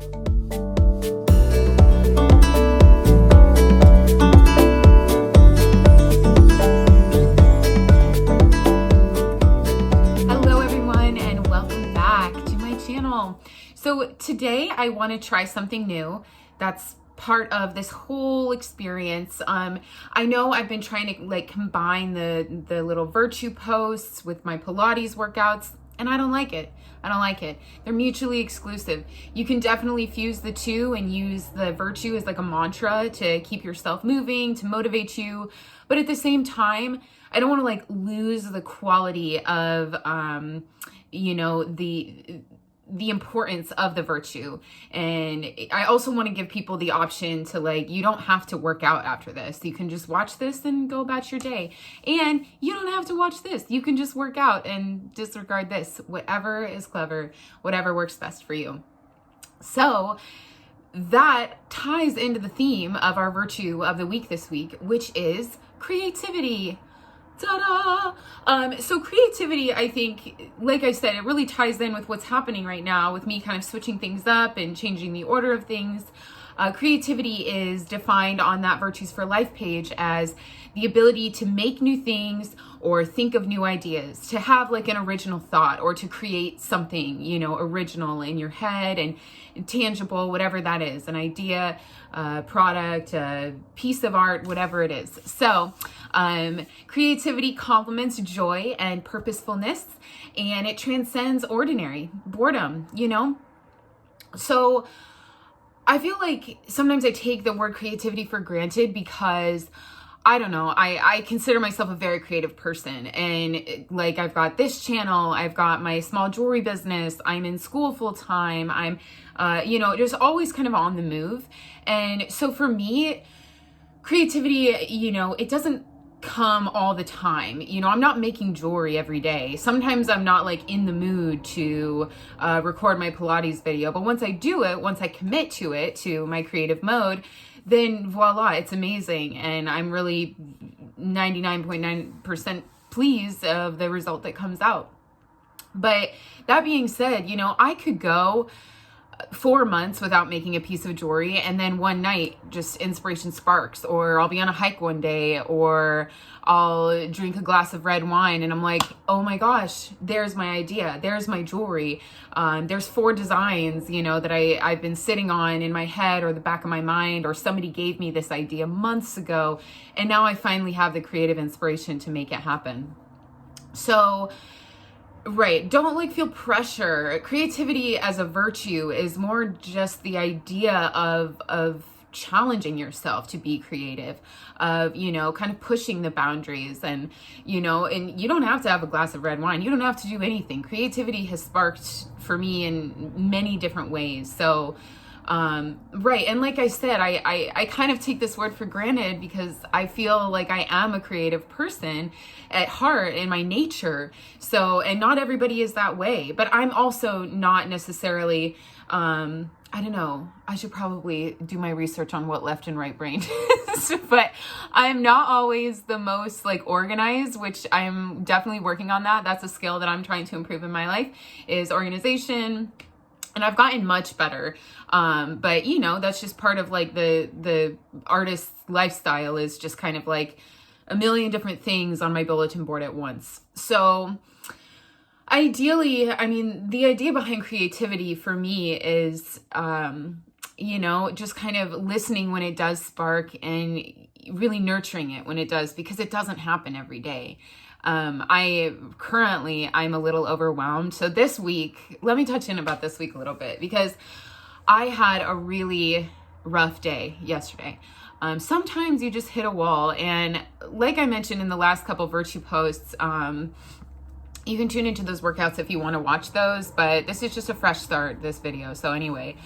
Hello everyone and welcome back to my channel. So today I want to try something new that's part of this whole experience. I know I've been trying to combine the little virtue posts with my Pilates workouts, and I don't like it. They're mutually exclusive. You can definitely fuse the two and use the virtue as like a mantra to keep yourself moving, to motivate you. But at the same time, I don't want to lose the quality of, the importance of the virtue. And I also want to give people the option to you don't have to work out after this. You can just watch this and go about your day. And you don't have to watch this. You can just work out and disregard this. Whatever is clever, whatever works best for you. So that ties into the theme of our virtue of the week this week, which is creativity. Ta-da! So creativity, I think, like I said, it really ties in with what's happening right now with me kind of switching things up and changing the order of things. Creativity is defined on that Virtues for Life page as the ability to make new things or think of new ideas, to have an original thought or to create something, original in your head and tangible, whatever that is, an idea, product, a piece of art, whatever it is. So creativity complements joy and purposefulness, and it transcends ordinary boredom, So I feel like sometimes I take the word creativity for granted because I don't know, I consider myself a very creative person, and I've got this channel, I've got my small jewelry business, I'm in school full time, I'm just always kind of on the move. And so for me, creativity, it doesn't come all the time. I'm not making jewelry every day. Sometimes I'm not in the mood to record my Pilates video, but once I do it, once I commit to it, to my creative mode, then voila, it's amazing. And I'm really 99.9% pleased of the result that comes out. But that being said, I could go 4 months without making a piece of jewelry, and then one night just inspiration sparks, or I'll be on a hike one day, or I'll drink a glass of red wine and I'm like, oh my gosh, there's my idea, there's my jewelry. There's 4 designs, that I've been sitting on in my head or the back of my mind, or somebody gave me this idea months ago, and now I finally have the creative inspiration to make it happen. So right, don't feel pressure. Creativity as a virtue is more just the idea of challenging yourself to be creative, of kind of pushing the boundaries, and and you don't have to have a glass of red wine, you don't have to do anything. Creativity has sparked for me in many different ways. So right, and like I said, I kind of take this word for granted because I feel like I am a creative person at heart in my nature. So, and not everybody is that way, but I'm also not necessarily, I don't know, I should probably do my research on what left and right brain is, but I'm not always the most organized, which I'm definitely working on that. That's a skill that I'm trying to improve in my life, is organization. And I've gotten much better. But that's just part of the artist's lifestyle, is just kind of a million different things on my bulletin board at once. So ideally, the idea behind creativity for me is, just kind of listening when it does spark and really nurturing it when it does, because it doesn't happen every day. I'm a little overwhelmed. So this week, let me touch in about this week a little bit, because I had a really rough day yesterday. Sometimes you just hit a wall, and like I mentioned in the last couple virtue posts, you can tune into those workouts if you want to watch those, but this is just a fresh start, this video. So anyway,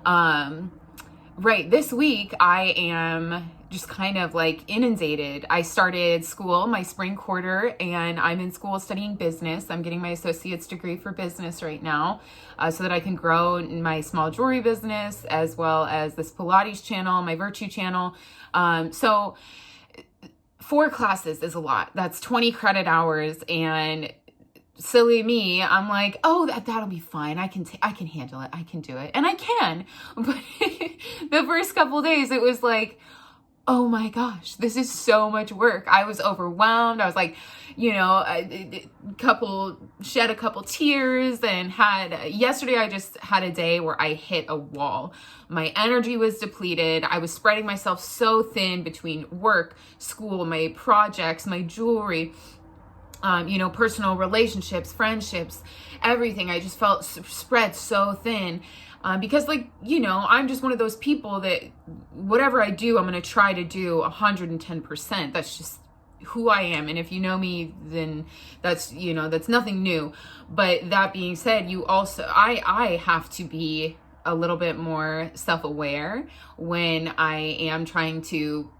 right, this week I am just kind of inundated. I started school, my spring quarter, and I'm in school studying business. I'm getting my associate's degree for business right now, so that I can grow in my small jewelry business, as well as this Pilates channel, my virtue channel. So 4 classes is a lot. That's 20 credit hours, and silly me, I'm like, oh, that'll be fine. I can handle it. I can do it. And I can. But the first couple of days, it was like, oh my gosh, this is so much work. I was overwhelmed. I was like, shed a couple tears, and yesterday I just had a day where I hit a wall. My energy was depleted. I was spreading myself so thin between work, school, my projects, my jewelry, personal relationships, friendships, everything. I just felt spread so thin. Because I'm just one of those people that whatever I do, I'm going to try to do 110%. That's just who I am. And if you know me, then that's nothing new. But that being said, I have to be a little bit more self-aware when I am trying to,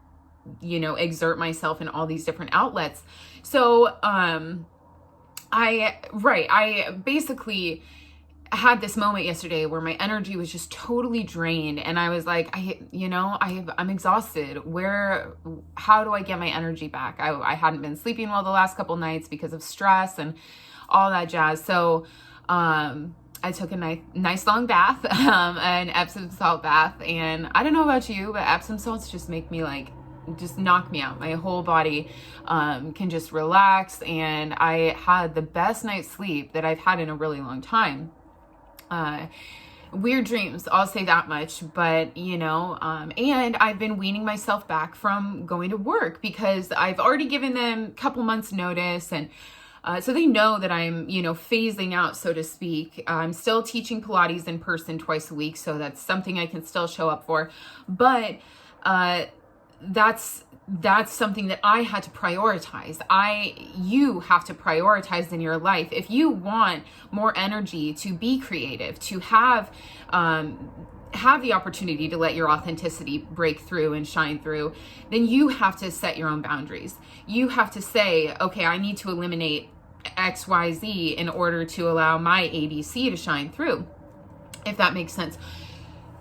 exert myself in all these different outlets. So, I basically had this moment yesterday where my energy was just totally drained, and I was like, I'm exhausted. How do I get my energy back? I hadn't been sleeping well the last couple nights because of stress and all that jazz. So, I took a nice long bath, an Epsom salt bath, and I don't know about you, but Epsom salts just make me just knock me out. My whole body can just relax, and I had the best night's sleep that I've had in a really long time. Weird dreams, I'll say that much, but and I've been weaning myself back from going to work because I've already given them a couple months notice, and so they know that I'm, phasing out, so to speak. I'm still teaching Pilates in person twice a week, so that's something I can still show up for, but that's something that I had to prioritize. You have to prioritize in your life. If you want more energy to be creative, to have the opportunity to let your authenticity break through and shine through, then you have to set your own boundaries. You have to say, okay, I need to eliminate XYZ in order to allow my ABC to shine through, if that makes sense.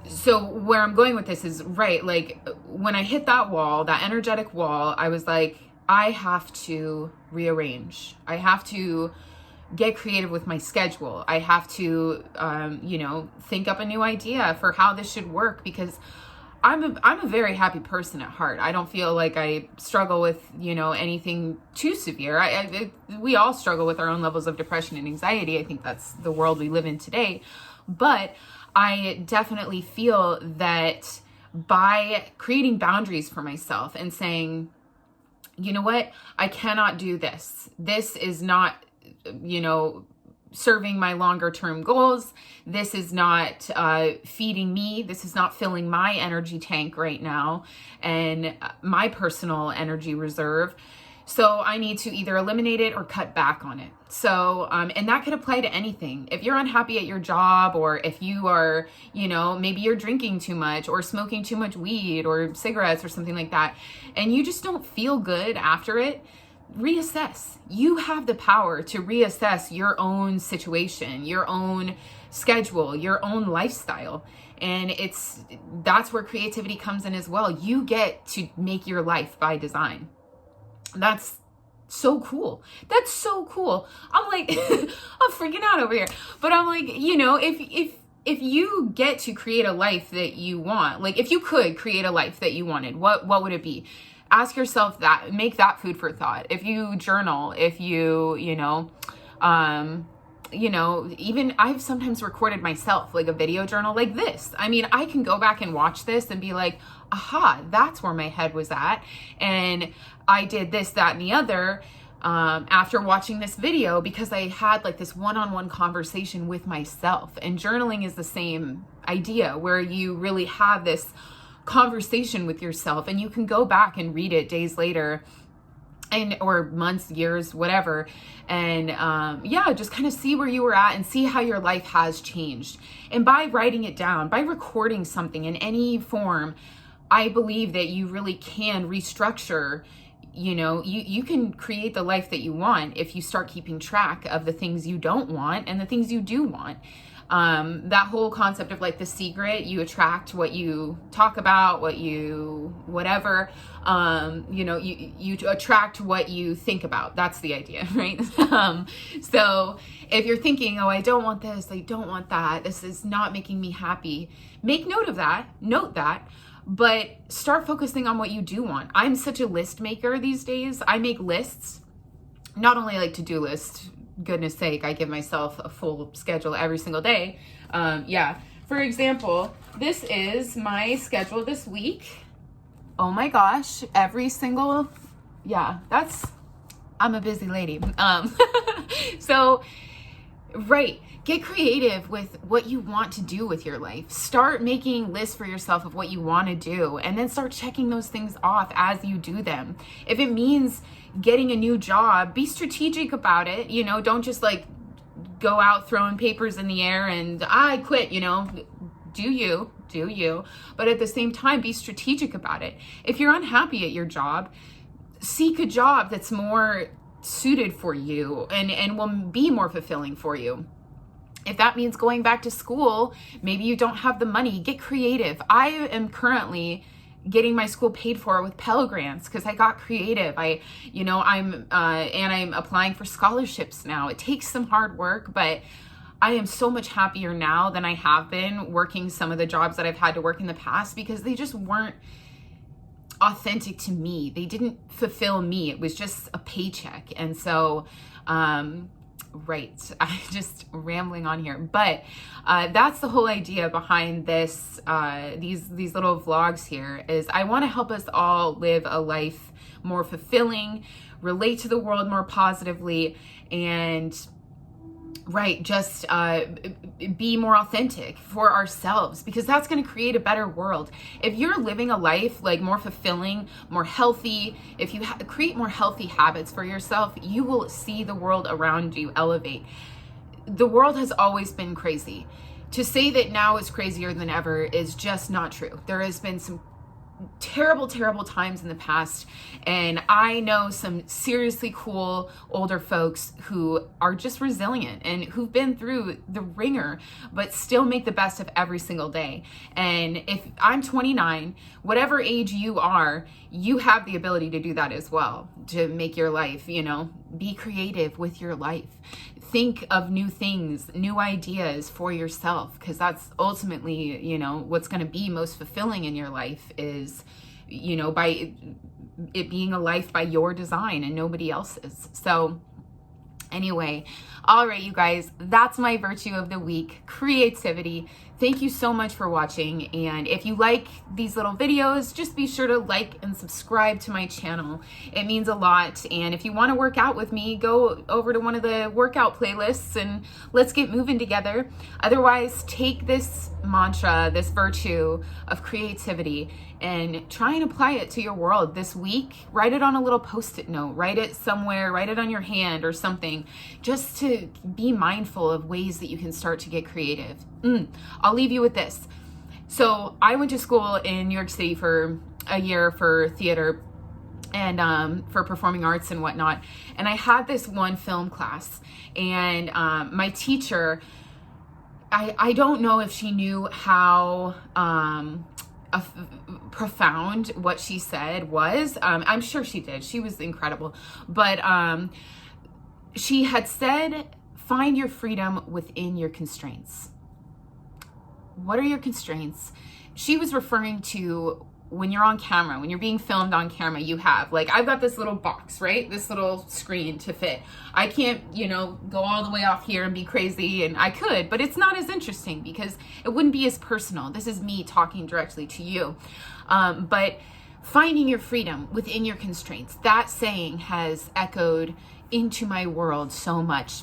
So where I'm going with this is, when I hit that wall, that energetic wall, I was like, I have to rearrange. I have to get creative with my schedule. I have to, think up a new idea for how this should work, because I'm a very happy person at heart. I don't feel like I struggle with, anything too severe. We all struggle with our own levels of depression and anxiety. I think that's the world we live in today. But I definitely feel that by creating boundaries for myself and saying, you know what, I cannot do this. This is not, serving my longer term goals. This is not feeding me. This is not filling my energy tank right now and my personal energy reserve. So I need to either eliminate it or cut back on it. So, and that could apply to anything. If you're unhappy at your job, or if you are, maybe you're drinking too much or smoking too much weed or cigarettes or something like that, and you just don't feel good after it, reassess. You have the power to reassess your own situation, your own schedule, your own lifestyle. And that's where creativity comes in as well. You get to make your life by design. That's so cool. That's so cool. I'm like, I'm freaking out over here. But I'm like, if you get to create a life that you want, if you could create a life that you wanted, what would it be? Ask yourself that. Make that food for thought. If you journal, if you, even I've sometimes recorded myself, a video journal like this. I mean, I can go back and watch this and be like, aha, that's where my head was at. And I did this, that, and the other after watching this video, because I had this one-on-one conversation with myself. And journaling is the same idea, where you really have this conversation with yourself, and you can go back and read it days later, or months, years, whatever, and just kind of see where you were at and see how your life has changed. And by writing it down, by recording something in any form, I believe that you really can restructure. You can create the life that you want if you start keeping track of the things you don't want and the things you do want. That whole concept of like The Secret, you attract what you talk about, whatever, you know, you attract what you think about. That's the idea, right? So if you're thinking, oh, I don't want this, I don't want that, this is not making me happy, make note that, but start focusing on what you do want. I'm such a list maker these days. I make lists, not only like to-do lists, goodness sake, I give myself a full schedule every single day. Yeah, for example, this is my schedule this week. Oh my gosh, every single, yeah, I'm a busy lady. So, right, get creative with what you want to do with your life. Start making lists for yourself of what you want to do, and then start checking those things off as you do them. If it means getting a new job, be strategic about it. You know, don't just like go out throwing papers in the air and I quit, you know. Do you, but at the same time, be strategic about it. If you're unhappy at your job, seek a job that's more suited for you and will be more fulfilling for you. If that means going back to school, maybe you don't have the money, get creative. I am currently getting my school paid for with Pell Grants because I got creative. I'm applying for scholarships now. It takes some hard work, but I am so much happier now than I have been working some of the jobs that I've had to work in the past because they just weren't authentic to me. They didn't fulfill me. It was just a paycheck. And so, right, I'm just rambling on here, but that's the whole idea behind this, these little vlogs here is I want to help us all live a life more fulfilling, relate to the world more positively, and right, just be more authentic for ourselves, because that's going to create a better world. If you're living a life like more fulfilling, more healthy, if you create more healthy habits for yourself, you will see the world around you elevate. The world has always been crazy. To say that now is crazier than ever is just not true. There has been some terrible times in the past, and I know some seriously cool older folks who are just resilient and who've been through the ringer but still make the best of every single day. And if I'm 29, whatever age you are, you have the ability to do that as well, to make your life, you know, be creative with your life. Think of new things, new ideas for yourself, because that's ultimately, you know, what's going to be most fulfilling in your life is, you know, by it being a life by your design and nobody else's. So anyway, all right, you guys, that's my virtue of the week, creativity. Thank you so much for watching. And if you like these little videos, just be sure to like and subscribe to my channel. It means a lot. And if you want to work out with me, go over to one of the workout playlists and let's get moving together. Otherwise, take this mantra, this virtue of creativity, and try and apply it to your world this week. Write it on a little Post-it note, write it somewhere, write it on your hand or something, just to be mindful of ways that you can start to get creative. I'll leave you with this. So I went to school in New York City for a year for theater and for performing arts and whatnot. And I had this one film class, and my teacher, I don't know if she knew how profound what she said was. I'm sure she did. She was incredible. But she had said, find your freedom within your constraints. What are your constraints? She was referring to when you're on camera, when you're being filmed on camera, you have, like, I've got this little box, right? This little screen to fit. I can't, you know, go all the way off here and be crazy, and I could, but it's not as interesting because it wouldn't be as personal. This is me talking directly to you. But finding your freedom within your constraints, that saying has echoed into my world so much.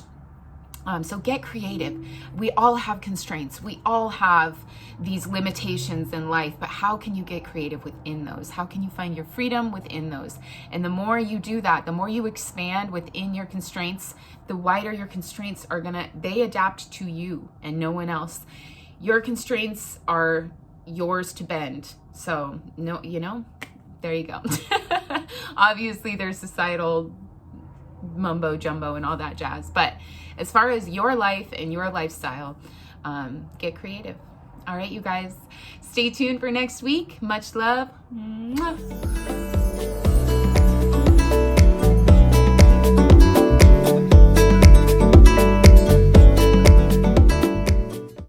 So get creative. We all have constraints. We all have these limitations in life, but how can you get creative within those? How can you find your freedom within those? And the more you do that, the more you expand within your constraints, the wider your constraints are they adapt to you and no one else. Your constraints are yours to bend. So, no, you know, there you go. Obviously there's societal mumbo jumbo and all that jazz, but as far as your life and your lifestyle, get creative. All right, you guys, stay tuned for next week. Much love. Mwah.